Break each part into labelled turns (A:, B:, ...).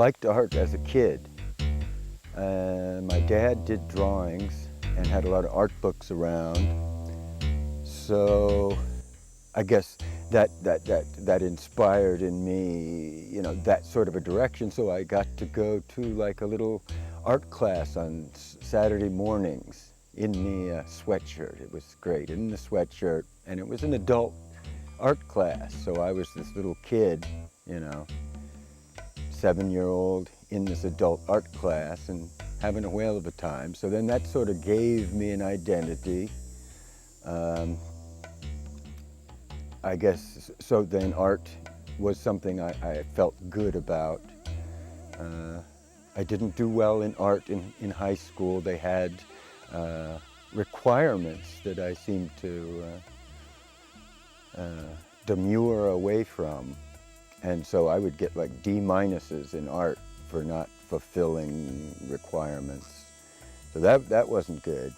A: liked art as a kid. My dad did drawings and had a lot of art books around. So I guess that inspired in me, you know, that sort of a direction. So I got to go to like a little art class on Saturday mornings in the sweatshirt. It was great, in the sweatshirt, and it was an adult art class. So I was this little kid, you know, 7-year-old in this adult art class and having a whale of a time. So then that sort of gave me an identity. I guess, so then art was something I felt good about. I didn't do well in art in high school. They had requirements that I seemed to demur away from. And so I would get like D-minuses in art for not fulfilling requirements. So that wasn't good.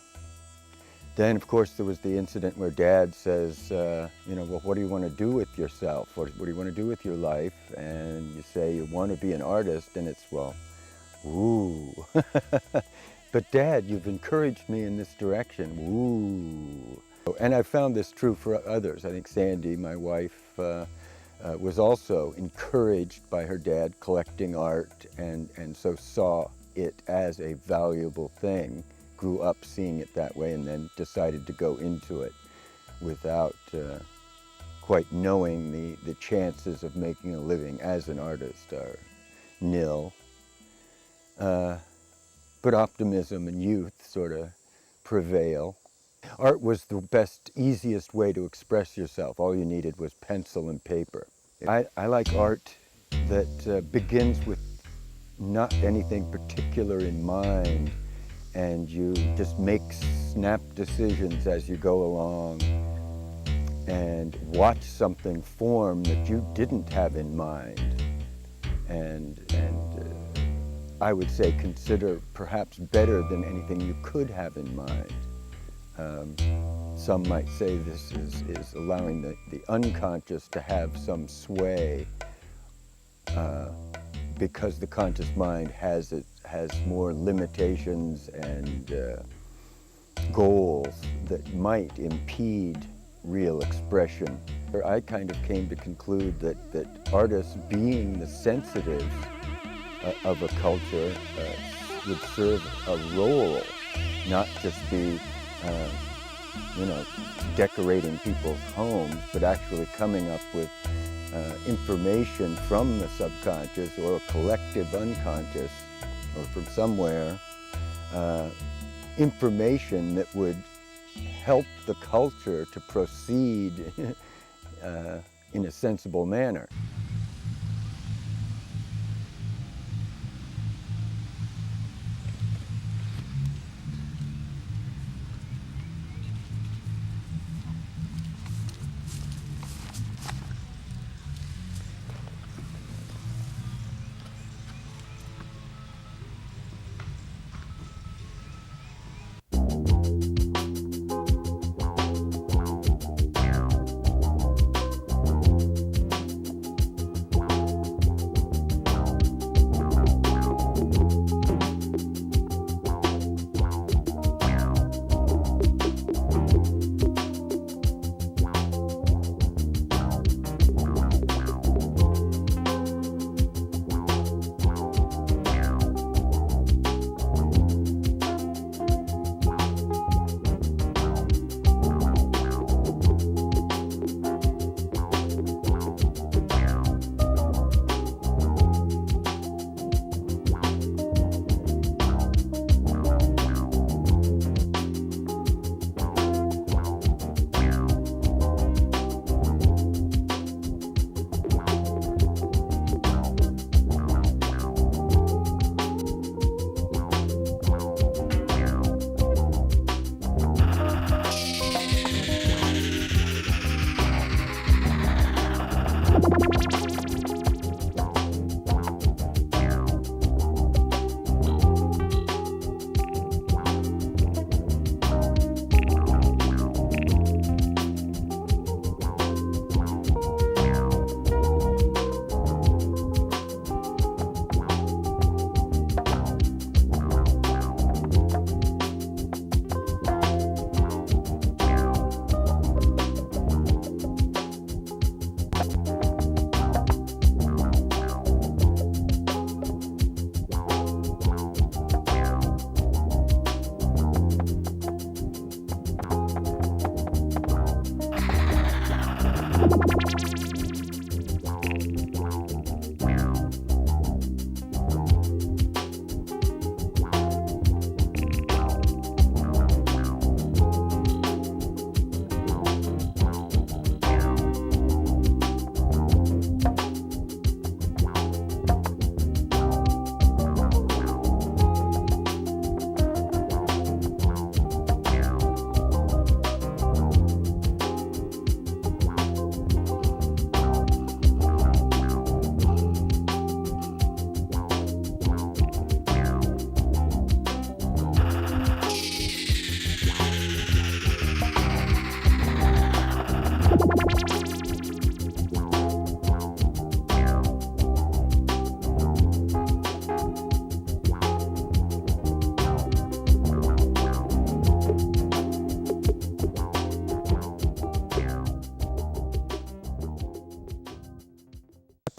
A: Then, of course, there was the incident where Dad says, you know, well, what do you want to do with yourself? What do you want to do with your life? And you say you want to be an artist, and it's, well, ooh. But Dad, you've encouraged me in this direction, ooh. And I found this true for others. I think Sandy, my wife, was also encouraged by her dad collecting art, and so saw it as a valuable thing. Grew up seeing it that way, and then decided to go into it without quite knowing the chances of making a living as an artist are nil. But optimism and youth sort of prevail. Art was the best, easiest way to express yourself. All you needed was pencil and paper. I like art that begins with not anything particular in mind, and you just make snap decisions as you go along and watch something form that you didn't have in mind. And I would say consider perhaps better than anything you could have in mind. Some might say this is allowing the unconscious to have some sway because the conscious mind has more limitations and goals that might impede real expression. I kind of came to conclude that artists, being the sensitives of a culture, would serve a role, not just be, you know, decorating people's homes, but actually coming up with information from the subconscious or a collective unconscious or from somewhere, information that would help the culture to proceed in a sensible manner.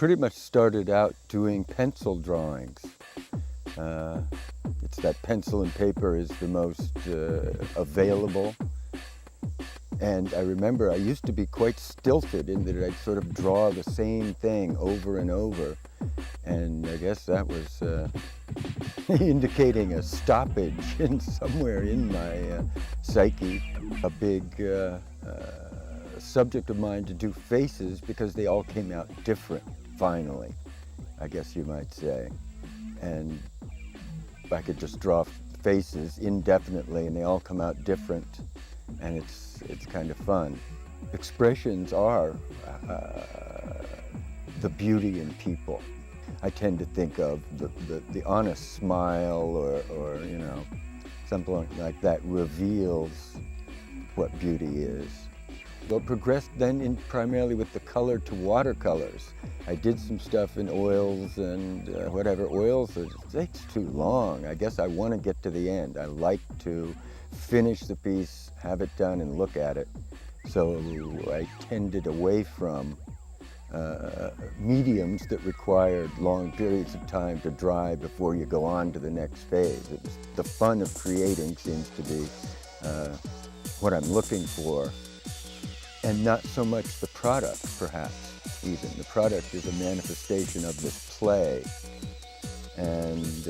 A: pretty much started out doing pencil drawings. It's that pencil and paper is the most available. And I remember I used to be quite stilted in that I'd sort of draw the same thing over and over. And I guess that was indicating a stoppage in somewhere in my psyche. A big subject of mine to do faces because they all came out different, finally, I guess you might say. And I could just draw faces indefinitely and they all come out different, and it's kind of fun. Expressions are the beauty in people. I tend to think of the honest smile or you know, something like that reveals what beauty is. Well, progressed then primarily with the color to watercolors. I did some stuff in oils and whatever. Oils, it takes too long. I guess I want to get to the end. I like to finish the piece, have it done, and look at it. So I tended away from mediums that required long periods of time to dry before you go on to the next phase. The fun of creating seems to be what I'm looking for, and not so much the product, perhaps, even. The product is a manifestation of this play. And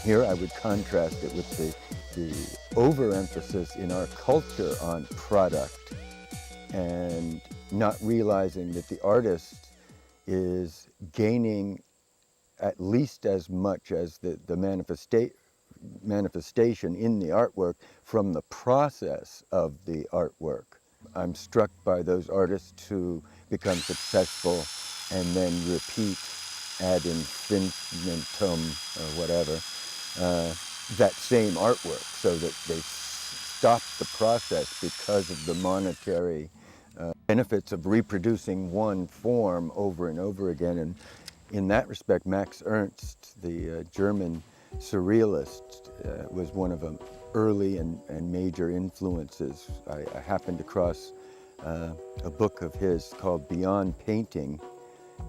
A: here I would contrast it with the overemphasis in our culture on product, and not realizing that the artist is gaining at least as much as the manifestation in the artwork from the process of the artwork. I'm struck by those artists who become successful and then repeat ad infinitum or whatever that same artwork, so that they stop the process because of the monetary benefits of reproducing one form over and over again. And in that respect, Max Ernst, the German surrealist, was one of them early and major influences. I happened across a book of his called Beyond Painting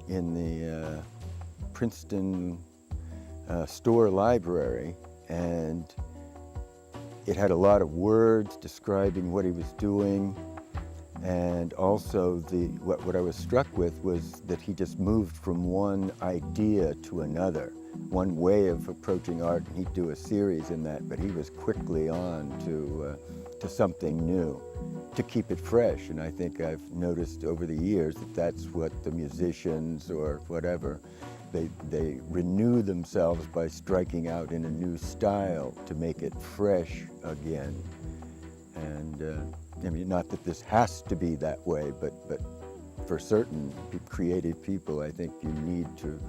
A: in the Princeton store library, and it had a lot of words describing what he was doing. And also what I was struck with was that he just moved from one idea to another, one way of approaching art, and he'd do a series in that, but he was quickly on to something new, to keep it fresh. And I think I've noticed over the years that that's what the musicians or whatever, they renew themselves by striking out in a new style to make it fresh again. And I mean, not that this has to be that way, but for certain creative people, I think you need to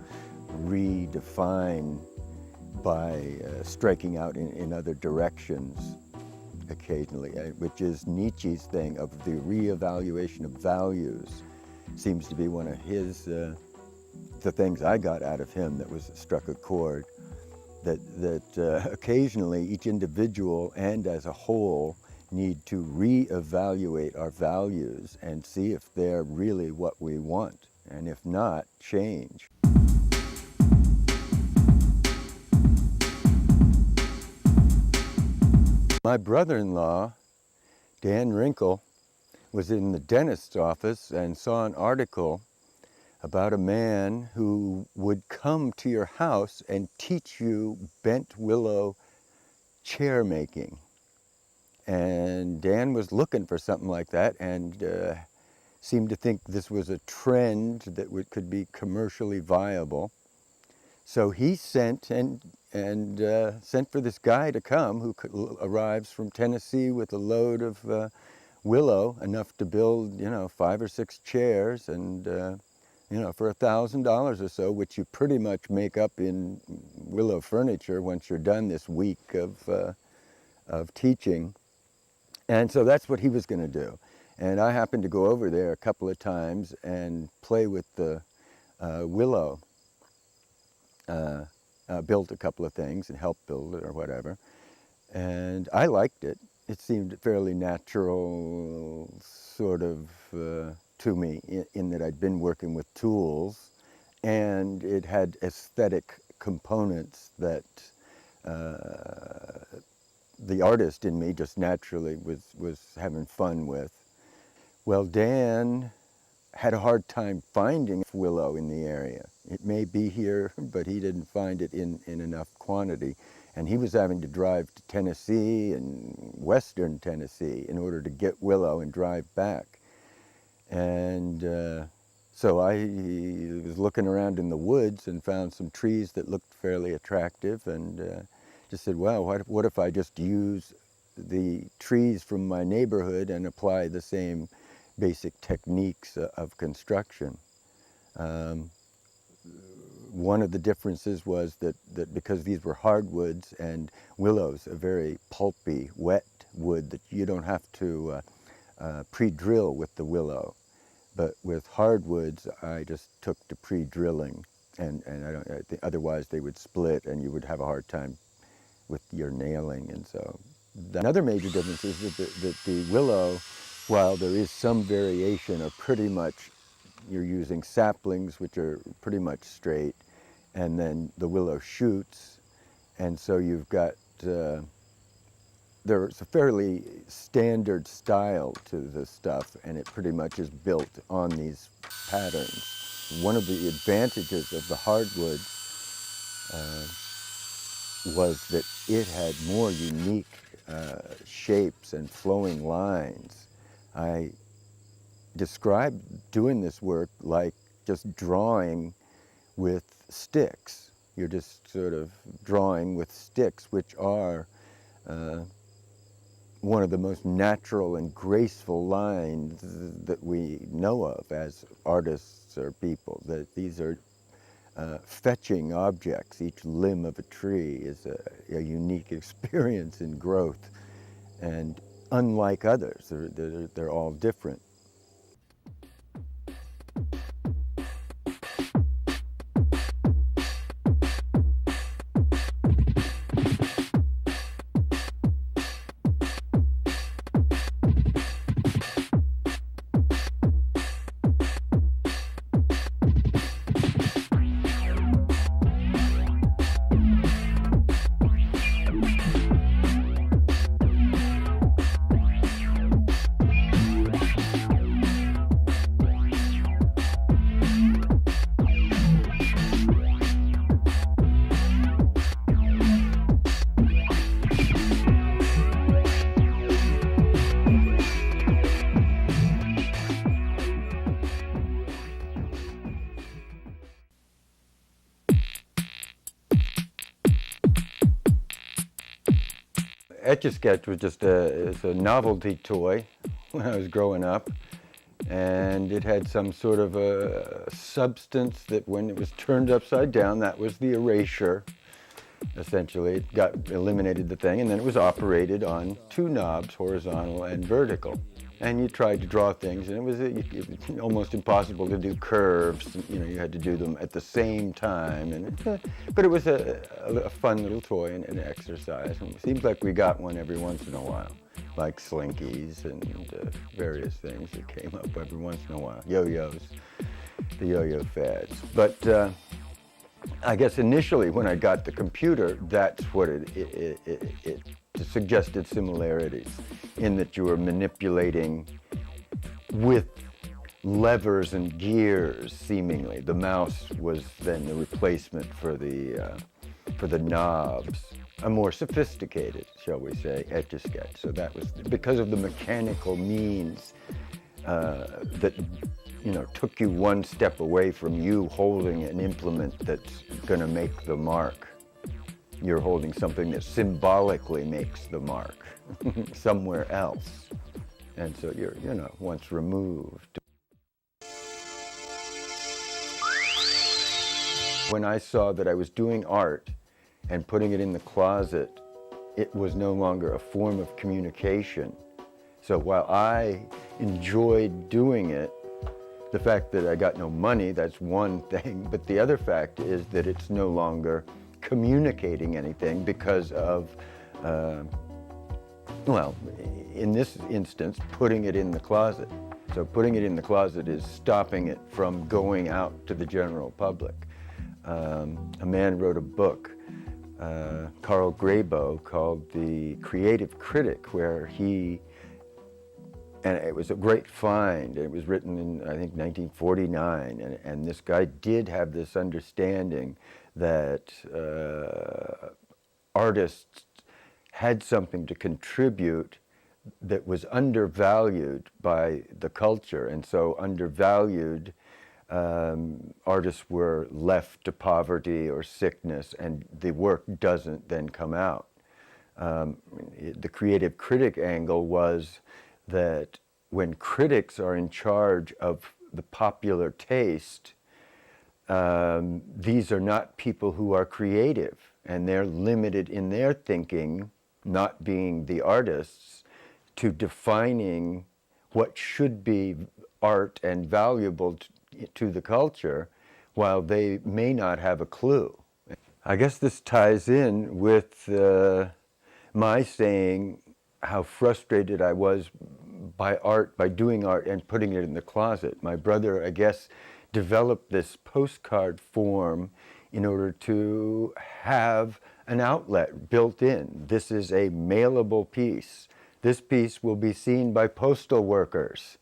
A: redefine by striking out in other directions occasionally, which is Nietzsche's thing of the reevaluation of values. Seems to be one of his, the things I got out of him that was struck a chord, that occasionally each individual and as a whole need to reevaluate our values and see if they're really what we want, and if not, change. My brother-in-law, Dan Wrinkle, was in the dentist's office and saw an article about a man who would come to your house and teach you bent willow chair making. And Dan was looking for something like that, and seemed to think this was a trend that could be commercially viable. So he sent sent for this guy to come, who arrives from Tennessee with a load of willow, enough to build, 5 or 6 chairs, and for $1,000 or so, which you pretty much make up in willow furniture once you're done this week of teaching. And so that's what he was going to do. And I happened to go over there a couple of times and play with the willow. Built a couple of things and helped build it or whatever. And I liked it. It seemed a fairly natural sort of to me in that I'd been working with tools, and it had aesthetic components that the artist in me just naturally was having fun with. Well, Dan had a hard time finding willow in the area. It may be here, but he didn't find it in enough quantity. And he was having to drive to Tennessee and western Tennessee in order to get willow and drive back. And so I was looking around in the woods and found some trees that looked fairly attractive, and just said, well, what if I just use the trees from my neighborhood and apply the same basic techniques of construction. One of the differences was that because these were hardwoods and willows, a very pulpy, wet wood, that you don't have to pre-drill with the willow. But with hardwoods, I just took to pre-drilling, and I think otherwise they would split and you would have a hard time with your nailing. And so another major difference is that the willow, while there is some variation, are pretty much, you're using saplings which are pretty much straight, and then the willow shoots, and so you've got, there's a fairly standard style to the stuff, and it pretty much is built on these patterns. One of the advantages of the hardwoods was that it had more unique shapes and flowing lines. I described doing this work like just drawing with sticks. You're just sort of drawing with sticks, which are one of the most natural and graceful lines that we know of as artists or people. That these are fetching objects. Each limb of a tree is a unique experience in growth, and unlike others, they're all different. Etch-a-Sketch was just it's a novelty toy when I was growing up, and it had some sort of a substance that when it was turned upside down, that was the erasure. Essentially, it got eliminated the thing, and then it was operated on two knobs, horizontal and vertical. And you tried to draw things, and it was almost impossible to do curves. You know, you had to do them at the same time. And but it was a fun little toy and an exercise. And it seems like we got one every once in a while, like slinkies and various things that came up every once in a while. Yo-yos, the yo-yo fads. But I guess initially when I got the computer, that's what it suggested similarities in that you were manipulating with levers and gears, seemingly. The mouse was then the replacement for the knobs. A more sophisticated, shall we say, Etch-a-Sketch. So that was because of the mechanical means that, you know, took you one step away from you holding an implement that's going to make the mark. You're holding something that symbolically makes the mark somewhere else. And so you're, you know, once removed. When I saw that I was doing art and putting it in the closet, it was no longer a form of communication. So while I enjoyed doing it, the fact that I got no money, that's one thing, but the other fact is that it's no longer communicating anything because of, well, in this instance, putting it in the closet. So putting it in the closet is stopping it from going out to the general public. A man wrote a book, Carl Graybo, called The Creative Critic, where and it was a great find. It was written in, I think, 1949, and this guy did have this understanding that artists had something to contribute that was undervalued by the culture, and so undervalued artists were left to poverty or sickness, and the work doesn't then come out. The creative critic angle was that when critics are in charge of the popular taste, these are not people who are creative, and they're limited in their thinking, not being the artists, to defining what should be art and valuable to the culture, while they may not have a clue. I guess this ties in with my saying how frustrated I was by art, by doing art and putting it in the closet. My brother, I guess, developed this postcard form in order to have an outlet built in. This is a mailable piece. This piece will be seen by postal workers.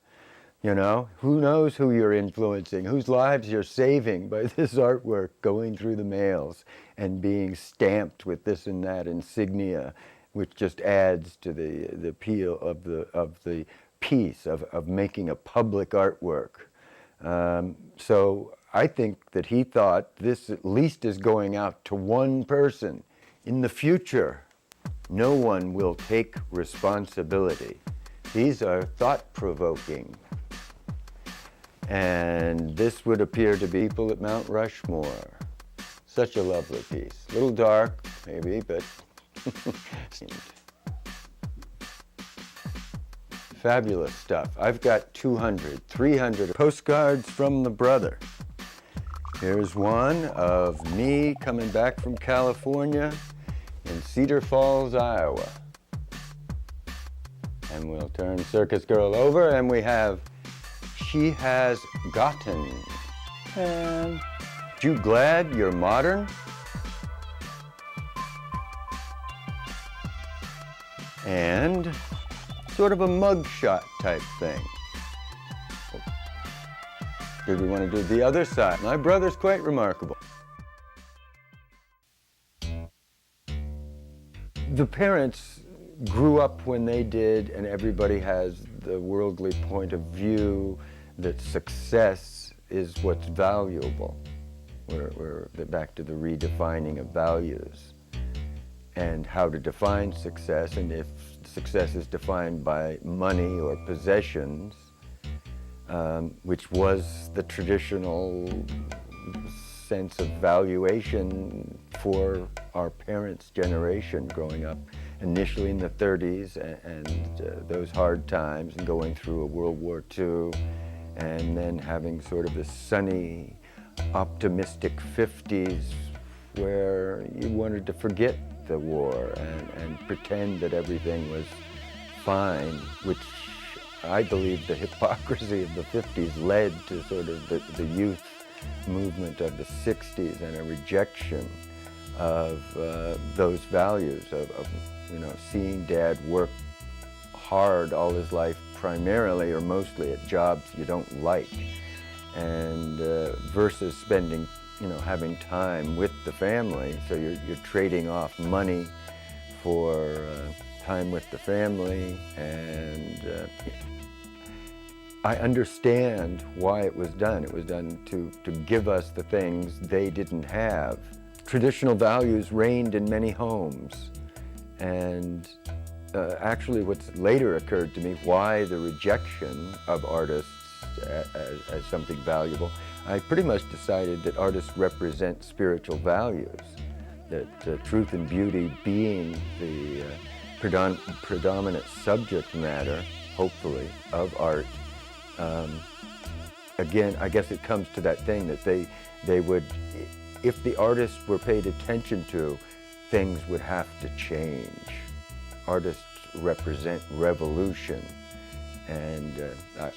A: You know, who knows who you're influencing, whose lives you're saving by this artwork going through the mails and being stamped with this and that insignia, which just adds to the appeal of the piece, of making a public artwork. So I think that he thought this at least is going out to one person. In the future, no one will take responsibility. These are thought-provoking. And this would appear to be people at Mount Rushmore. Such a lovely piece. A little dark, maybe, but fabulous stuff. I've got 200, 300 postcards from the brother. Here's one of me coming back from California in Cedar Falls, Iowa. And we'll turn Circus Girl over, and we have She Has Gotten. And you glad you're modern? And sort of a mugshot type thing. Did we want to do the other side? My brother's quite remarkable. The parents grew up when they did, and everybody has the worldly point of view that success is what's valuable. We're back to the redefining of values and how to define success, and if success is defined by money or possessions, which was the traditional sense of valuation for our parents' generation growing up initially in the 30s and those hard times and going through a World War II and then having sort of this sunny, optimistic 50s where you wanted to forget the war and pretend that everything was fine, which I believe the hypocrisy of the 50s led to sort of the youth movement of the 60s and a rejection of those values of seeing Dad work hard all his life, primarily or mostly at jobs you don't like, and versus spending, having time with the family. So you're trading off money for time with the family, and I understand why it was done. It was done to give us the things they didn't have. Traditional values reigned in many homes, and actually what's later occurred to me, why the rejection of artists as something valuable, I pretty much decided that artists represent spiritual values, that truth and beauty being the predominant subject matter, hopefully, of art. Again, I guess it comes to that thing that they would, if the artists were paid attention to, things would have to change. Artists represent revolution, And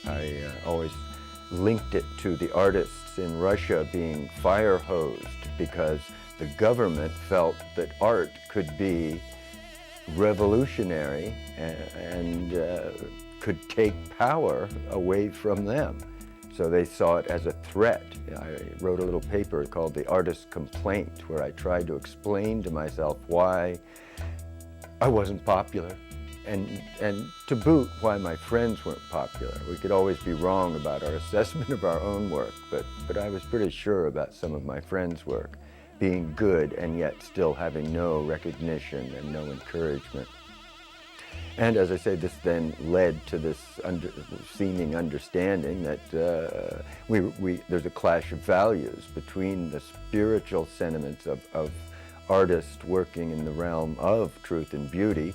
A: I always linked it to the artists in Russia being fire hosed because the government felt that art could be revolutionary and could take power away from them. So they saw it as a threat. I wrote a little paper called The Artist's Complaint, where I tried to explain to myself why I wasn't popular, and to boot, why my friends weren't popular. We could always be wrong about our assessment of our own work, but I was pretty sure about some of my friends' work being good and yet still having no recognition and no encouragement. And as I say, this then led to this seeming understanding that there's a clash of values between the spiritual sentiments of artists working in the realm of truth and beauty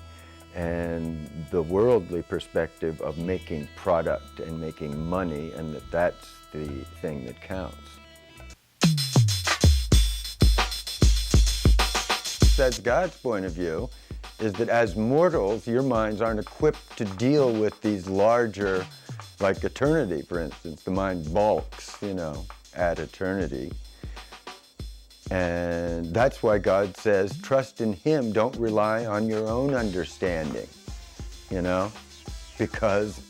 A: and the worldly perspective of making product and making money, and that's the thing that counts. That's God's point of view, is that as mortals, your minds aren't equipped to deal with these larger, like eternity, for instance. The mind balks, at eternity. And that's why God says, trust in Him, don't rely on your own understanding, because,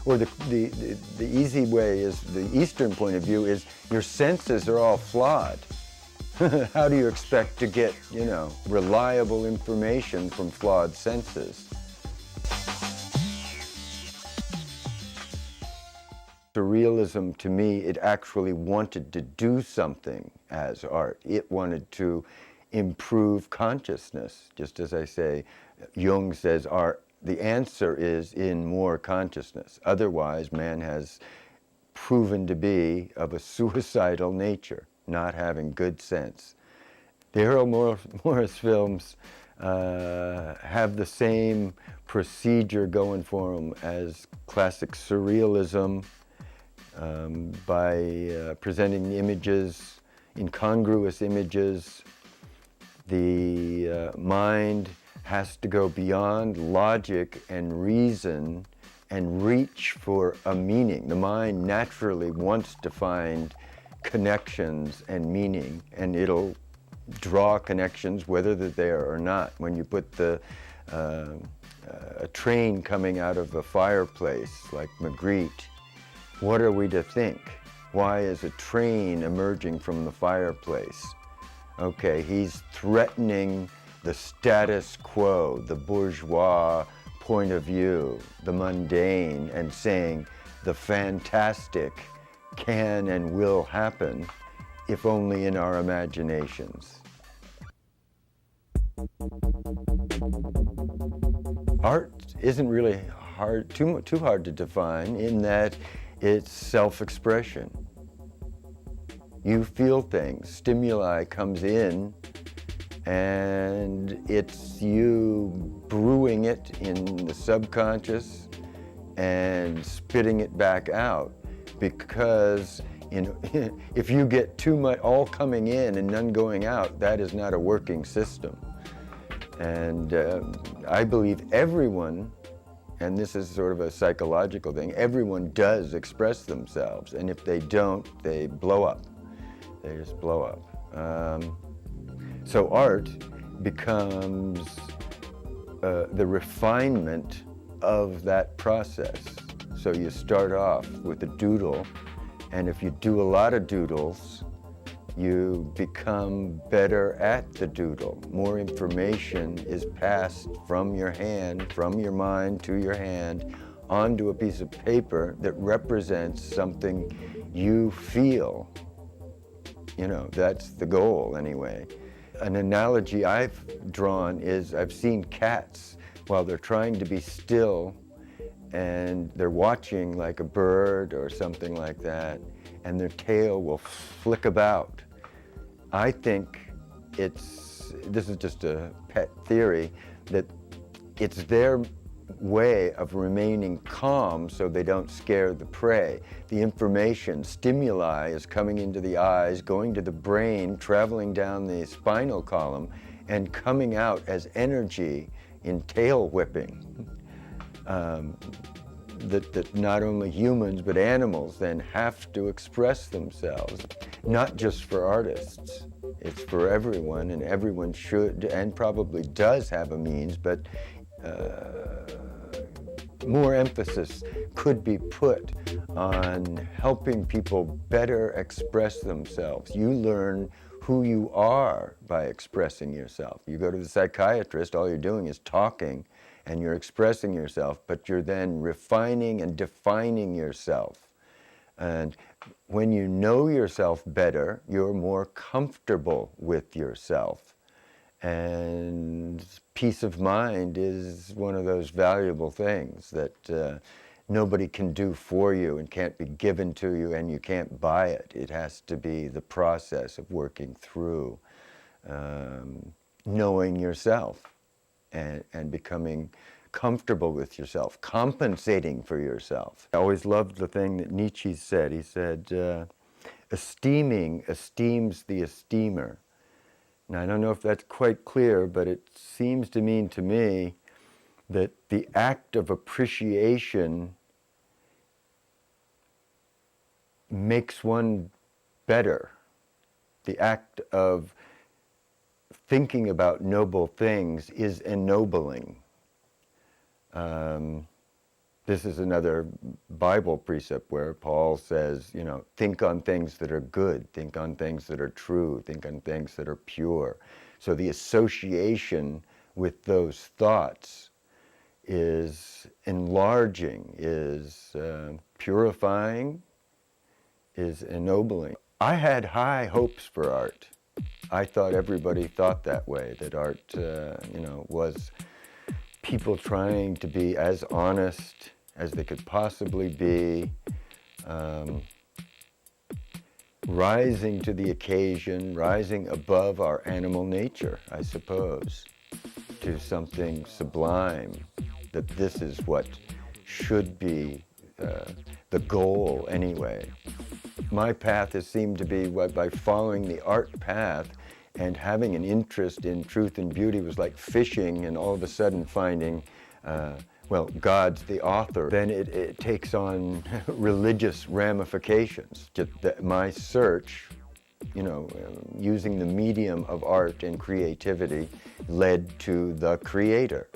A: or the easy way is, the Eastern point of view is, your senses are all flawed. How do you expect to get, reliable information from flawed senses? Surrealism, to me, it actually wanted to do something as art. It wanted to improve consciousness. Just as I say, Jung says the answer is in more consciousness. Otherwise, man has proven to be of a suicidal nature, not having good sense. The Errol Morris films have the same procedure going for them as classic surrealism, by presenting images, incongruous images. The mind has to go beyond logic and reason and reach for a meaning. The mind naturally wants to find connections and meaning, and it'll draw connections whether they're there or not. When you put a train coming out of a fireplace like Magritte, what are we to think? Why is a train emerging from the fireplace? Okay, he's threatening the status quo, the bourgeois point of view, the mundane, and saying the fantastic can and will happen, if only in our imaginations. Art isn't really too hard to define, in that it's self-expression. You feel things, stimuli comes in, and it's you brewing it in the subconscious and spitting it back out. Because if you get too much all coming in and none going out, that is not a working system. And I believe everyone, and this is sort of a psychological thing, everyone does express themselves, and if they don't, they blow up. They just blow up. So art becomes the refinement of that process. So you start off with a doodle, and if you do a lot of doodles, you become better at the doodle. More information is passed from your hand, from your mind to your hand, onto a piece of paper that represents something you feel. That's the goal anyway. An analogy I've drawn is, I've seen cats while they're trying to be still, and they're watching like a bird or something like that, and their tail will flick about. I think this is just a pet theory, that it's their way of remaining calm so they don't scare the prey. The information, stimuli, is coming into the eyes, going to the brain, traveling down the spinal column, and coming out as energy in tail whipping. that not only humans but animals then have to express themselves, not just for artists. It's for everyone, and everyone should and probably does have a means, but more emphasis could be put on helping people better express themselves. You learn who you are by expressing yourself. You go to the psychiatrist, all you're doing is talking, and you're expressing yourself, but you're then refining and defining yourself. And when you know yourself better, you're more comfortable with yourself. And peace of mind is one of those valuable things that nobody can do for you and can't be given to you, and you can't buy it. It has to be the process of working through knowing yourself and becoming comfortable with yourself, compensating for yourself. I always loved the thing that Nietzsche said. He said, esteeming esteems the esteemer. Now, I don't know if that's quite clear, but it seems to mean to me that the act of appreciation makes one better. The act of thinking about noble things is ennobling. This is another Bible precept where Paul says, you know, think on things that are good, think on things that are true, think on things that are pure. So the association with those thoughts is enlarging, is purifying, is ennobling. I had high hopes for art. I thought everybody thought that way, that art, was people trying to be as honest as they could possibly be, rising to the occasion, rising above our animal nature, I suppose, to something sublime, that this is what should be the goal anyway. My path has seemed to be by following the art path and having an interest in truth and beauty was like fishing and all of a sudden finding, God's the author. Then it takes on religious ramifications. My search, using the medium of art and creativity led to the creator.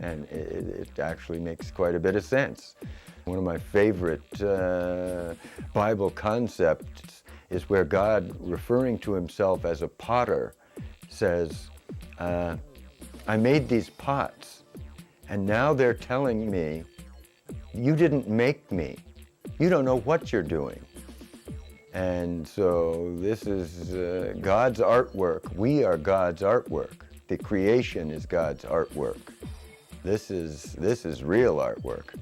A: And it actually makes quite a bit of sense. One of my favorite Bible concepts is where God, referring to himself as a potter, says, I made these pots, and now they're telling me, you didn't make me. You don't know what you're doing. And so this is God's artwork. We are God's artwork. The creation is God's artwork. This is real artwork.